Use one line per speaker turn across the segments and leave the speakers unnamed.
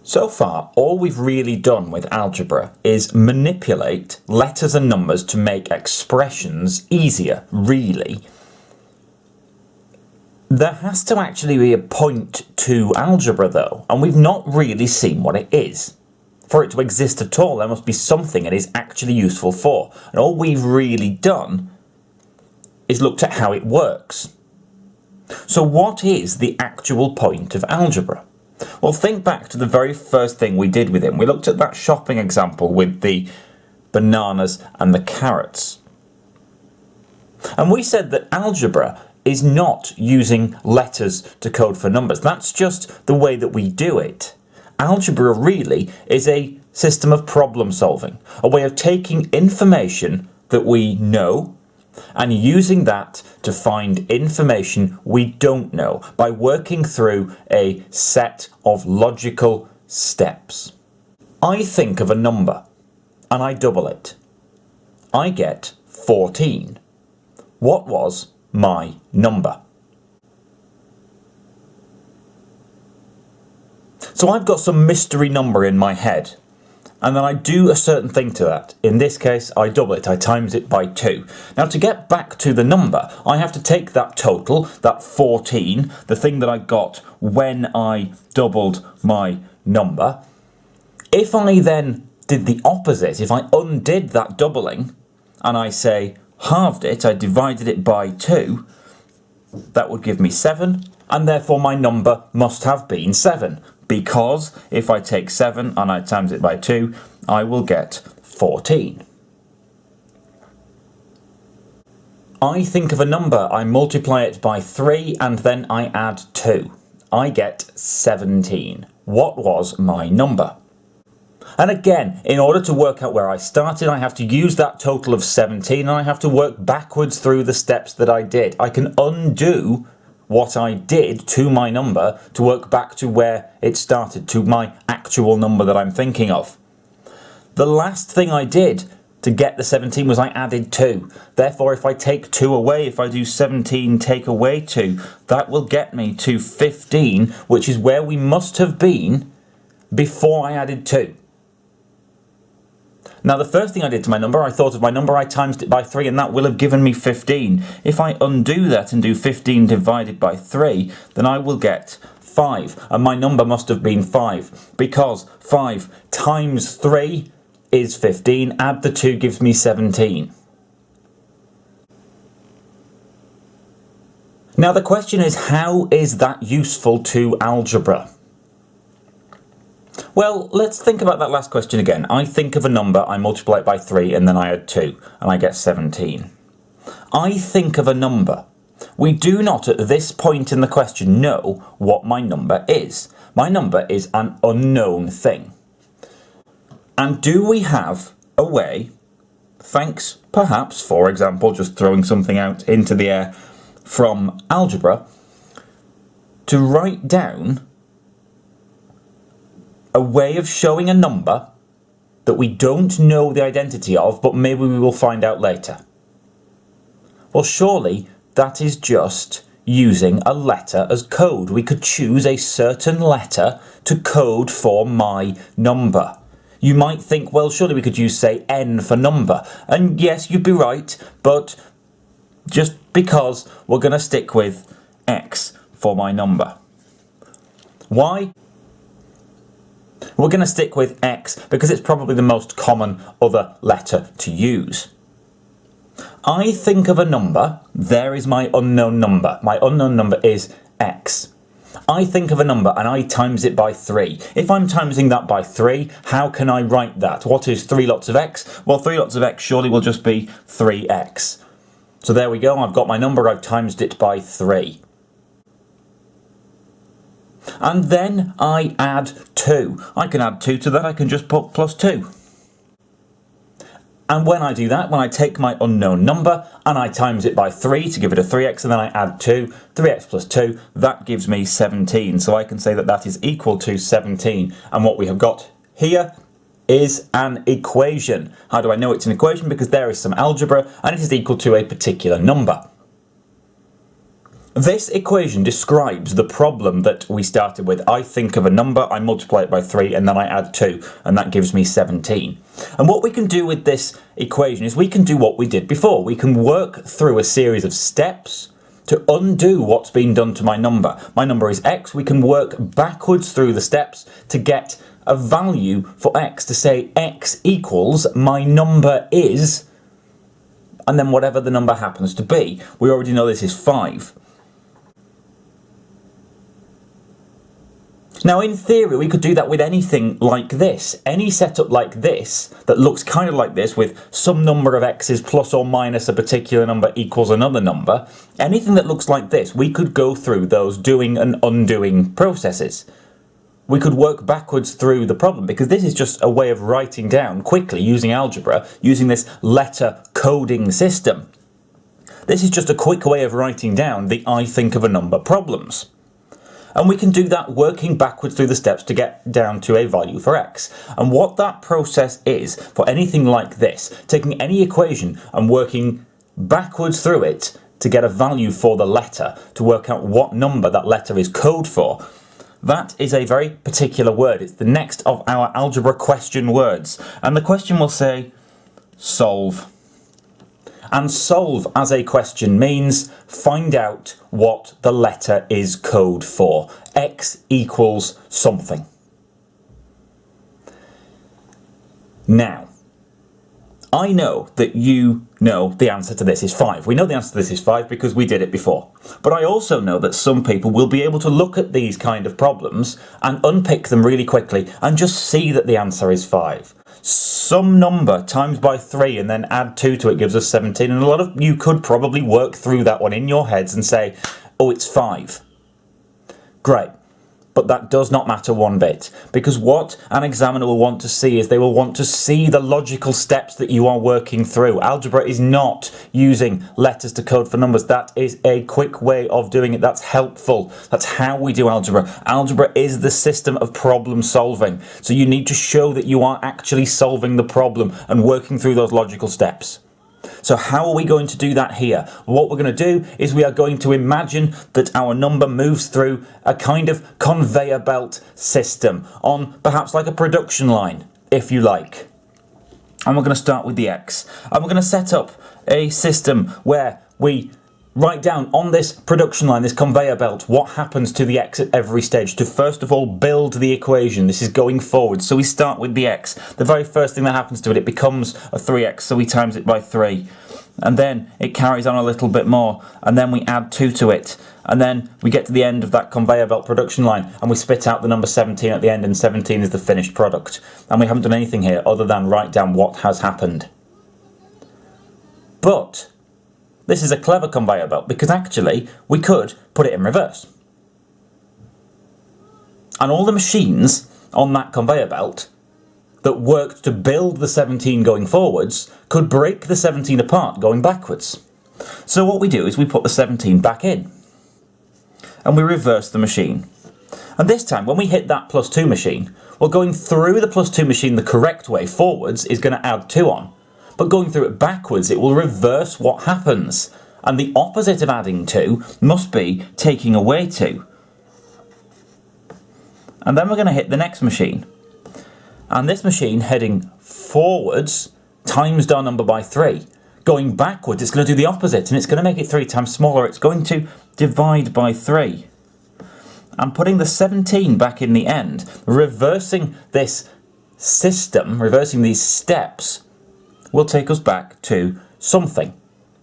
So far, all we've really done with algebra is manipulate letters and numbers to make expressions easier, really. There has to actually be a point to algebra though, and we've not really seen what it is. For it to exist at all, there must be something it is actually useful for, and all we've really done is looked at how it works. So what is the actual point of algebra? Well, think back to the very first thing we did with it. We looked at that shopping example with the bananas and the carrots. And we said that algebra is not using letters to code for numbers. That's just the way that we do it. Algebra really is a system of problem solving, a way of taking information that we know and using that to find information we don't know by working through a set of logical steps. I think of a number and I double it. I get 14. What was my number? So I've got some mystery number in my head, and then I do a certain thing to that. In this case, I double it, I times it by 2. Now to get back to the number, I have to take that total, that 14, the thing that I got when I doubled my number. If I then did the opposite, if I undid that doubling, and I say halved it, I divided it by 2, that would give me 7, and therefore my number must have been 7. Because if I take 7 and I times it by 2, I will get 14. I think of a number, I multiply it by 3 and then I add 2. I get 17. What was my number? And again, in order to work out where I started, I have to use that total of 17 and I have to work backwards through the steps that I did. I can undo what I did to my number to work back to where it started, to my actual number that I'm thinking of. The last thing I did to get the 17 was I added 2. Therefore, if I take 2 away, if I do 17 take away 2, that will get me to 15, which is where we must have been before I added 2. Now the first thing I did to my number, I thought of my number, I times it by 3 and that will have given me 15. If I undo that and do 15 divided by 3, then I will get 5. And my number must have been 5 because 5 times 3 is 15, add the 2 gives me 17. Now the question is, how is that useful to algebra? Well, let's think about that last question again. I think of a number, I multiply it by 3 and then I add 2 and I get 17. I think of a number. We do not at this point in the question know what my number is. My number is an unknown thing. And do we have a way, thanks perhaps, for example, just throwing something out into the air from algebra, to write down a way of showing a number that we don't know the identity of, but maybe we will find out later? Well, surely that is just using a letter as code. We could choose a certain letter to code for my number. You might think, well, surely we could use, say, N for number. And yes, you'd be right, but just because we're going to stick with X for my number. Why? We're going to stick with X because it's probably the most common other letter to use. I think of a number, there is my unknown number. My unknown number is X. I think of a number and I times it by 3. If I'm timesing that by 3, how can I write that? What is 3 lots of X? Well, 3 lots of X surely will just be 3X. So there we go, I've got my number, I've timesed it by 3. And then I add 2. I can add 2 to that, I can just put plus 2. And when I do that, when I take my unknown number and I times it by 3 to give it a 3x and then I add 2, 3x plus 2, that gives me 17. So I can say that that is equal to 17. And what we have got here is an equation. How do I know it's an equation? Because there is some algebra and it is equal to a particular number. This equation describes the problem that we started with. I think of a number, I multiply it by 3, and then I add 2, and that gives me 17. And what we can do with this equation is we can do what we did before. We can work through a series of steps to undo what's been done to my number. My number is x. We can work backwards through the steps to get a value for x, to say x equals my number is, and then whatever the number happens to be. We already know this is 5. Now, in theory, we could do that with anything like this. Any setup like this that looks kind of like this, with some number of x's plus or minus a particular number equals another number, anything that looks like this, we could go through those doing and undoing processes. We could work backwards through the problem, because this is just a way of writing down quickly using algebra, using this letter coding system. This is just a quick way of writing down the I think of a number problems. And we can do that working backwards through the steps to get down to a value for x. And what that process is for anything like this, taking any equation and working backwards through it to get a value for the letter, to work out what number that letter is code for, that is a very particular word. It's the next of our algebra question words. And the question will say, solve. And solve as a question means find out what the letter is code for. X equals something. Now, I know that you know the answer to this is 5. We know the answer to this is 5 because we did it before. But I also know that some people will be able to look at these kind of problems and unpick them really quickly and just see that the answer is 5. Some number times by 3 and then add 2 to it gives us 17, and a lot of you could probably work through that one in your heads and say, oh, it's 5. Great. But that does not matter one bit, because what an examiner will want to see is they will want to see the logical steps that you are working through. Algebra is not using letters to code for numbers. That is a quick way of doing it. That's helpful. That's how we do algebra. Algebra is the system of problem solving. So you need to show that you are actually solving the problem and working through those logical steps. So how are we going to do that here? What we're going to do is we are going to imagine that our number moves through a kind of conveyor belt system on perhaps like a production line, if you like. And we're going to start with the x. And we're going to set up a system where we write down on this production line, this conveyor belt, what happens to the x at every stage to first of all build the equation. This is going forward. So we start with the x. The very first thing that happens to it, it becomes a 3x, so we times it by 3. And then it carries on a little bit more, and then we add 2 to it. And then we get to the end of that conveyor belt production line, and we spit out the number 17 at the end, and 17 is the finished product. And we haven't done anything here other than write down what has happened. But this is a clever conveyor belt, because actually we could put it in reverse. And all the machines on that conveyor belt that worked to build the 17 going forwards could break the 17 apart going backwards. So what we do is we put the 17 back in. And we reverse the machine. And this time, when we hit that +2 machine, well, going through the +2 machine the correct way forwards is going to add 2 on. But going through it backwards, it will reverse what happens. And the opposite of adding 2 must be taking away 2. And then we're going to hit the next machine. And this machine heading forwards times our number by 3. Going backwards, it's going to do the opposite, and it's going to make it 3 times smaller. It's going to divide by 3. And putting the 17 back in the end, reversing this system, reversing these steps, will take us back to something.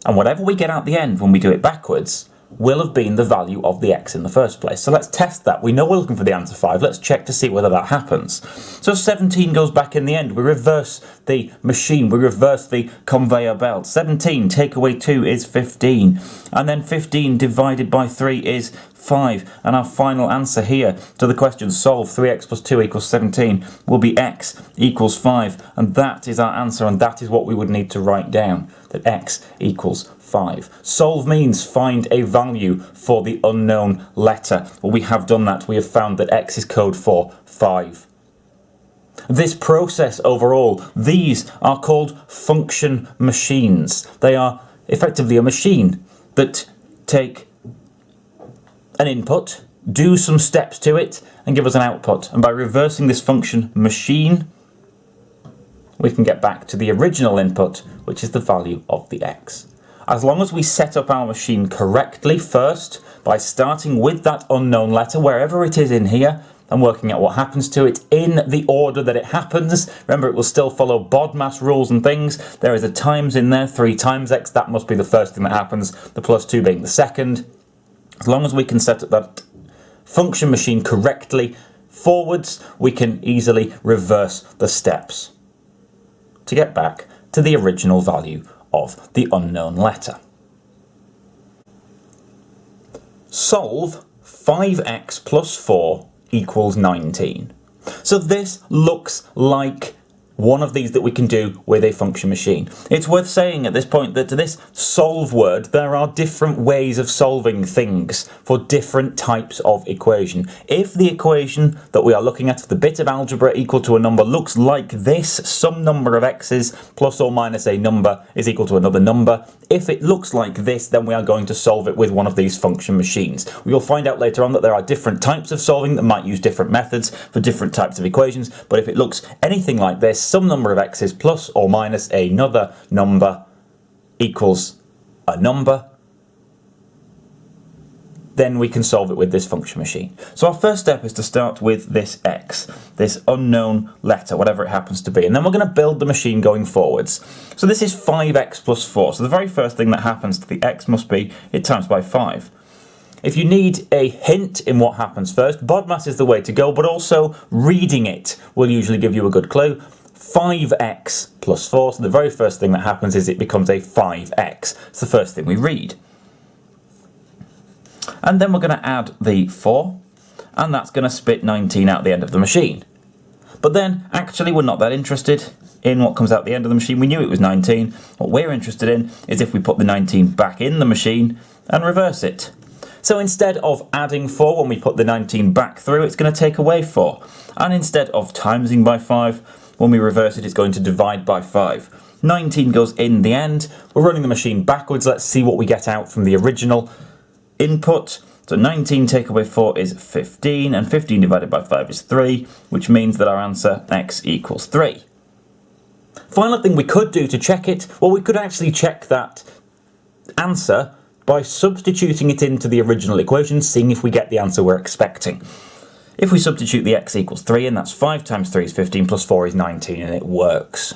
And whatever we get out the end when we do it backwards will have been the value of the x in the first place. So let's test that. We know we're looking for the answer 5. Let's check to see whether that happens. So 17 goes back in the end. We reverse the machine. We reverse the conveyor belt. 17 take away 2 is 15. And then 15 divided by 3 is 5. And our final answer here to the question, solve 3x plus 2 equals 17, will be x equals 5. And that is our answer, and that is what we would need to write down, that x equals 5. Solve means find a value for the unknown letter. Well, we have done that. We have found that x is code for 5. This process overall, these are called function machines. They are effectively a machine that take an input, do some steps to it, and give us an output. And by reversing this function machine, we can get back to the original input, which is the value of the x. As long as we set up our machine correctly first, by starting with that unknown letter, wherever it is in here, and working out what happens to it in the order that it happens. Remember, it will still follow BODMAS rules and things. There is a times in there, 3 times x, that must be the first thing that happens, the +2 being the second. As long as we can set up that function machine correctly forwards, we can easily reverse the steps to get back to the original value of the unknown letter. Solve 5x plus 4 equals 19. So this looks like one of these that we can do with a function machine. It's worth saying at this point that to this solve word, there are different ways of solving things for different types of equation. If the equation that we are looking at, the bit of algebra equal to a number, looks like this, some number of x's plus or minus a number is equal to another number. If it looks like this, then we are going to solve it with one of these function machines. We will find out later on that there are different types of solving that might use different methods for different types of equations, but if it looks anything like this, some number of x's plus or minus another number equals a number, then we can solve it with this function machine. So our first step is to start with this x, this unknown letter, whatever it happens to be, and then we're going to build the machine going forwards. So this is 5x plus 4, so the very first thing that happens to the x must be it times by 5. If you need a hint in what happens first, BODMAS is the way to go, but also reading it will usually give you a good clue. 5x plus 4, so the very first thing that happens is it becomes a 5x. It's the first thing we read. And then we're going to add the 4, and that's going to spit 19 out the end of the machine. But then, actually, we're not that interested in what comes out the end of the machine. We knew it was 19. What we're interested in is if we put the 19 back in the machine and reverse it. So instead of adding 4 when we put the 19 back through, it's going to take away 4. And instead of timesing by 5, when we reverse it, it's going to divide by 5. 19 goes in the end. We're running the machine backwards. Let's see what we get out from the original input. So 19 take away 4 is 15, and 15 divided by 5 is 3, which means that our answer, x equals 3. Final thing we could do to check it, well, we could actually check that answer by substituting it into the original equation, seeing if we get the answer we're expecting. If we substitute the x equals 3, and that's 5 times 3 is 15 plus 4 is 19, and it works.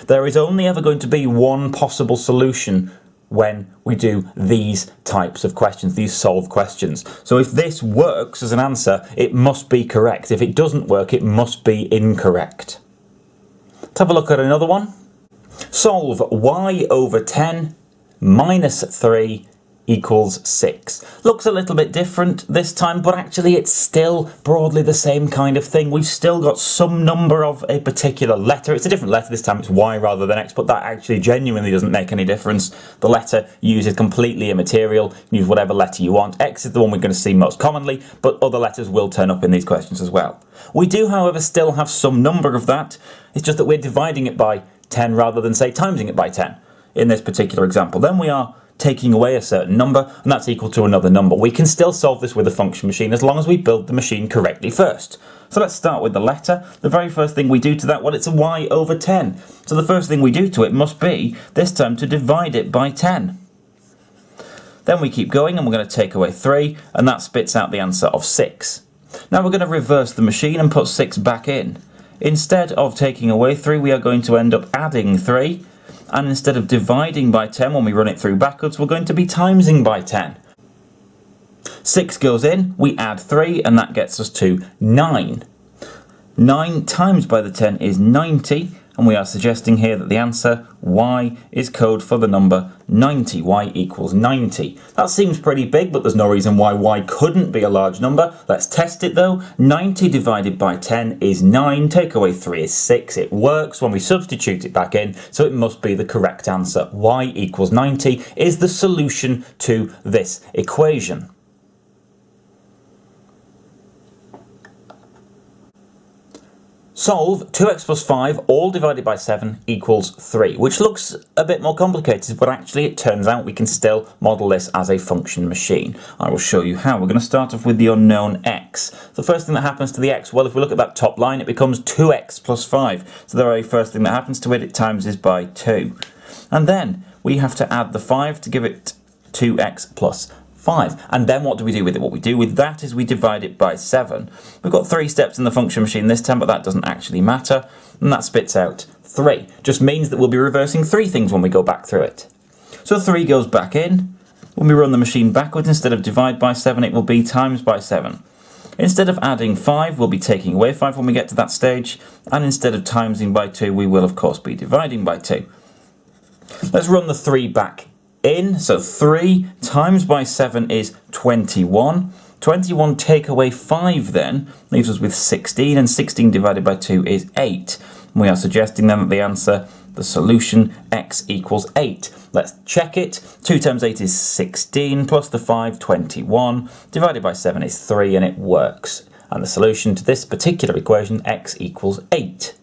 There is only ever going to be one possible solution when we do these types of questions, these solve questions. So if this works as an answer, it must be correct. If it doesn't work, it must be incorrect. Let's have a look at another one. Solve y over 10 minus 3 equals 6. Looks a little bit different this time, but actually it's still broadly the same kind of thing. We've still got some number of a particular letter. It's a different letter this time, it's y rather than x, but that actually genuinely doesn't make any difference. The letter used is completely immaterial. Use whatever letter you want. X is the one we're going to see most commonly, but other letters will turn up in these questions as well. We do, however, still have some number of that. It's just that we're dividing it by 10 rather than, say, timesing it by 10 in this particular example. Then we are taking away a certain number, and that's equal to another number. We can still solve this with a function machine as long as we build the machine correctly first. So let's start with the letter. The very first thing we do to that, well, it's a y over 10. So the first thing we do to it must be, this time, to divide it by 10. Then we keep going, and we're going to take away 3, and that spits out the answer of 6. Now we're going to reverse the machine and put 6 back in. Instead of taking away 3, we are going to end up adding 3. And instead of dividing by 10 when we run it through backwards, we're going to be timesing by 10. 6 goes in, we add 3, and that gets us to 9. 9 times by the 10 is 90, and we are suggesting here that the answer, y, is code for the number 90. Y equals 90. That seems pretty big, but there's no reason why y couldn't be a large number. Let's test it though. 90 divided by 10 is 9. Take away 3 is 6. It works when we substitute it back in, so it must be the correct answer. Y equals 90 is the solution to this equation. Solve 2x plus 5 all divided by 7 equals 3, which looks a bit more complicated, but actually it turns out we can still model this as a function machine. I will show you how. We're going to start off with the unknown x. The first thing that happens to the x, well, if we look at that top line, it becomes 2x plus 5. So the very first thing that happens to it, it times is by 2. And then we have to add the 5 to give it 2x plus 5. And then what do we do with it? What we do with that is we divide it by 7. We've got 3 steps in the function machine this time, but that doesn't actually matter. And that spits out 3. Just means that we'll be reversing 3 things when we go back through it. So 3 goes back in. When we run the machine backwards, instead of divide by 7, it will be times by 7. Instead of adding 5, we'll be taking away 5 when we get to that stage. And instead of timesing by 2, we will of course be dividing by 2. Let's run the 3 back in. So 3 times by 7 is 21. 21 take away 5 then leaves us with 16, and 16 divided by 2 is 8. We are suggesting then that the answer, the solution, x equals 8. Let's check it. 2 times 8 is 16, plus the 5, 21. Divided by 7 is 3, and it works. And the solution to this particular equation, x equals 8.